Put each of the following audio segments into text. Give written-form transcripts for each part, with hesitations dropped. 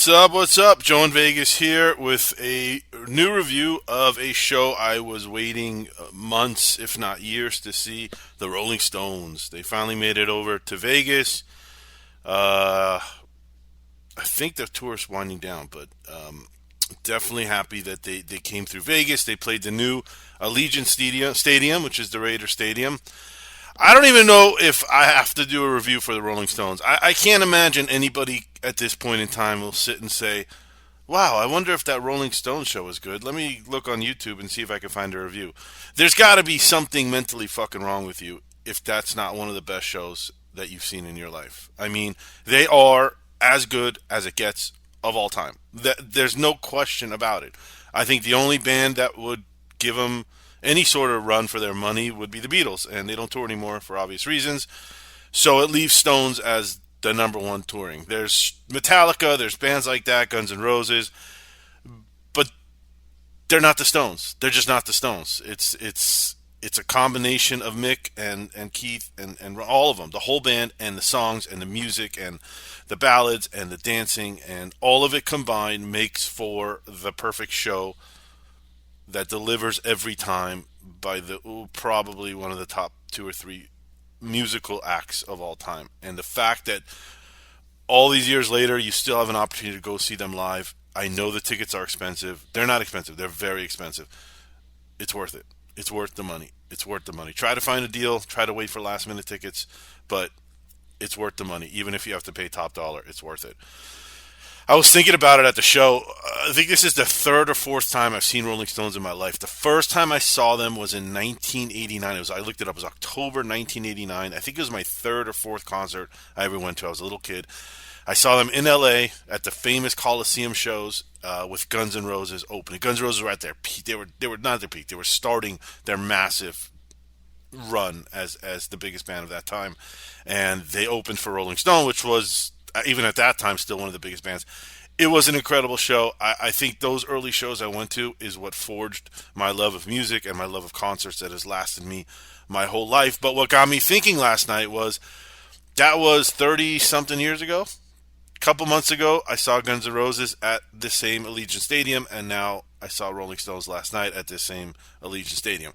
What's up? What's up? Joe in Vegas here with a new review of a show I was waiting months, if not years, to see. The Rolling Stones. They finally made it over to Vegas. Uh, I think the tour is winding down, but definitely happy that they came through Vegas. They played the new Allegiant Stadium, which is the Raider Stadium. I don't even know if I have to do a review for the Rolling Stones. I can't imagine anybody at this point in time will sit and say, wow, I wonder if that Rolling Stones show is good. Let me look on YouTube and see if I can find a review. There's got to be something mentally fucking wrong with you if that's not one of the best shows that you've seen in your life. I mean, they are as good as it gets of all time. There's no question about it. I think the only band that would give them any sort of run for their money would be the Beatles, and they don't tour anymore for obvious reasons. So it leaves Stones as the number one touring. There's Metallica, there's bands like that, Guns N' Roses, but they're not the Stones. They're just not the Stones. It's a combination of Mick and Keith and all of them, the whole band and the songs and the music and the ballads and the dancing and all of it combined makes for the perfect show that delivers every time by probably one of the top two or three musical acts of all time. And the fact that all these years later you still have an opportunity to go see them live. I know the tickets are expensive. They're not expensive. They're very expensive. It's worth it. It's worth the money. It's worth the money. Try to find a deal. Try to wait for last minute tickets, but it's worth the money. Even if you have to pay top dollar, it's worth it. I was thinking about it at the show. I think this is the third or fourth time I've seen Rolling Stones in my life. The first time I saw them was in 1989. I looked it up. It was October 1989. I think it was my third or fourth concert I ever went to. I was a little kid. I saw them in L.A. at the famous Coliseum shows with Guns N' Roses opening. Guns N' Roses were at their peak. They were not at their peak. They were starting their massive run as the biggest band of that time, and they opened for Rolling Stone, which was even at that time still one of the biggest bands. It was an incredible show. I think those early shows I went to is what forged my love of music and my love of concerts that has lasted me my whole life. But what got me thinking last night was that was 30 something years ago. A couple months ago, I saw Guns N' Roses at the same Allegiant Stadium, and now I saw Rolling Stones last night at the same Allegiant Stadium.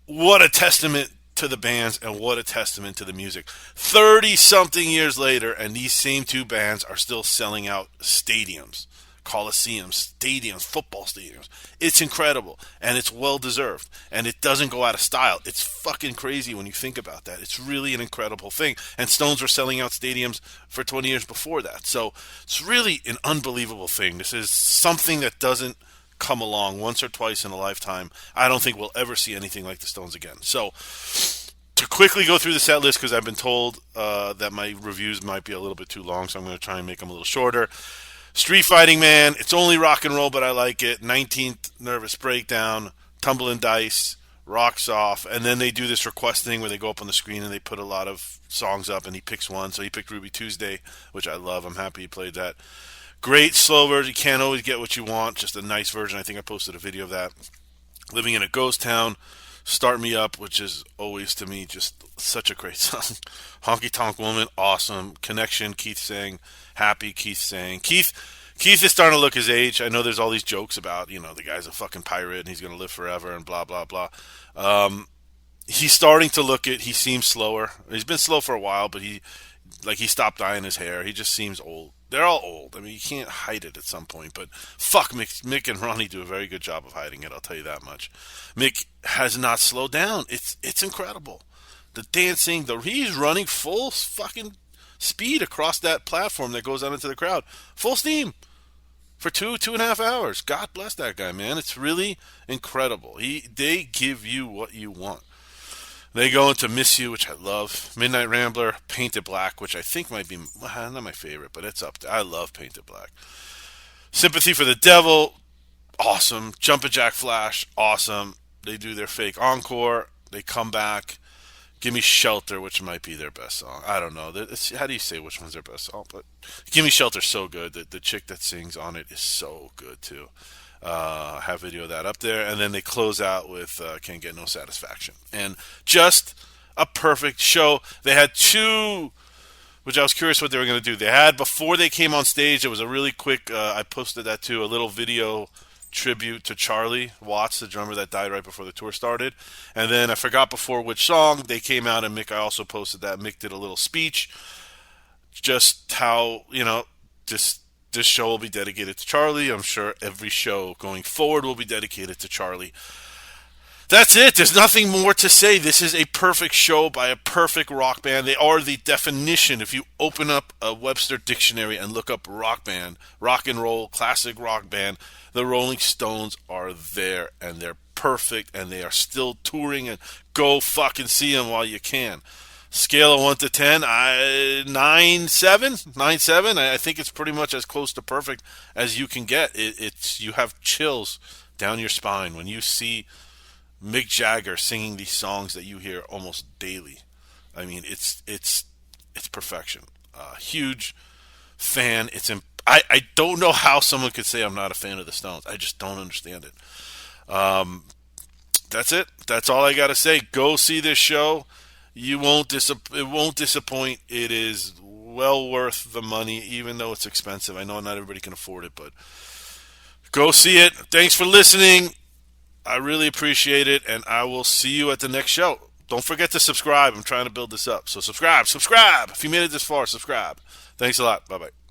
What a testament to the bands and what a testament to the music. 30 something years later, and these same two bands are still selling out stadiums, coliseums, stadiums, football stadiums. It's incredible, and it's well deserved, and it doesn't go out of style. It's fucking crazy when you think about that. It's really an incredible thing, and Stones were selling out stadiums for 20 years before that. So it's really an unbelievable thing. This is something that doesn't come along once or twice in a lifetime. I don't think we'll ever see anything like the Stones again. So, to quickly go through the set list, because I've been told that my reviews might be a little bit too long, so I'm going to try and make them a little shorter. Street Fighting Man, it's only rock and roll, but I like it. 19th Nervous Breakdown, Tumbling Dice, Rocks Off, and then they do this request thing where they go up on the screen and they put a lot of songs up, and he picks one. So he picked Ruby Tuesday, which I love. I'm happy he played that. Great slow version. You can't always get what you want. Just a nice version. I think I posted a video of that. Living in a Ghost Town. Start Me Up, which is always to me just such a great song. Honky Tonk Woman, awesome. Connection, Keith saying. Happy, Keith saying. Keith is starting to look his age. I know there's all these jokes about, the guy's a fucking pirate and he's going to live forever and blah, blah, blah. He's starting to look it. He seems slower. He's been slow for a while, but he stopped dyeing his hair. He just seems old. They're all old. I mean, you can't hide it at some point. But fuck, Mick and Ronnie do a very good job of hiding it. I'll tell you that much. Mick has not slowed down. It's incredible. The dancing, he's running full fucking speed across that platform that goes out into the crowd. Full steam for 2.5 hours. God bless that guy, man. It's really incredible. They give you what you want. They go into Miss You, which I love. Midnight Rambler, Painted Black, which I think might be not my favorite, but it's up there. I love Painted Black. Sympathy for the Devil, awesome. Jumpin' Jack Flash, awesome. They do their fake encore. They come back. Give Me Shelter, which might be their best song. I don't know. How do you say which one's their best song? But Give Me Shelter's so good. The chick that sings on it is so good, too. Have video of that up there, and then they close out with Can't Get No Satisfaction, and just a perfect show. They had two which I was curious what they were going to do. They had, before they came on stage, it was a really quick, I posted that too, a little video tribute to Charlie Watts, the drummer that died right before the tour started. And then I forgot before which song they came out, and Mick, I also posted that. Mick did a little speech, just how, this show will be dedicated to Charlie. I'm sure every show going forward will be dedicated to Charlie. That's it. There's nothing more to say. This is a perfect show by a perfect rock band. They are the definition. If you open up a Webster dictionary and look up rock band, rock and roll, classic rock band, the Rolling Stones are there, and they're perfect, and they are still touring, and go fucking see them while you can. Scale of 1 to 10, 9.7. 9.7. I think it's pretty much as close to perfect as you can get. It's you have chills down your spine when you see Mick Jagger singing these songs that you hear almost daily. I mean, it's perfection. Huge fan. I don't know how someone could say I'm not a fan of the Stones. I just don't understand it. That's it. That's all I got to say. Go see this show. It won't disappoint. It is well worth the money, even though it's expensive. I know not everybody can afford it, but go see it. Thanks for listening. I really appreciate it, and I will see you at the next show. Don't forget to subscribe. I'm trying to build this up. So subscribe. If you made it this far, subscribe. Thanks a lot. Bye-bye.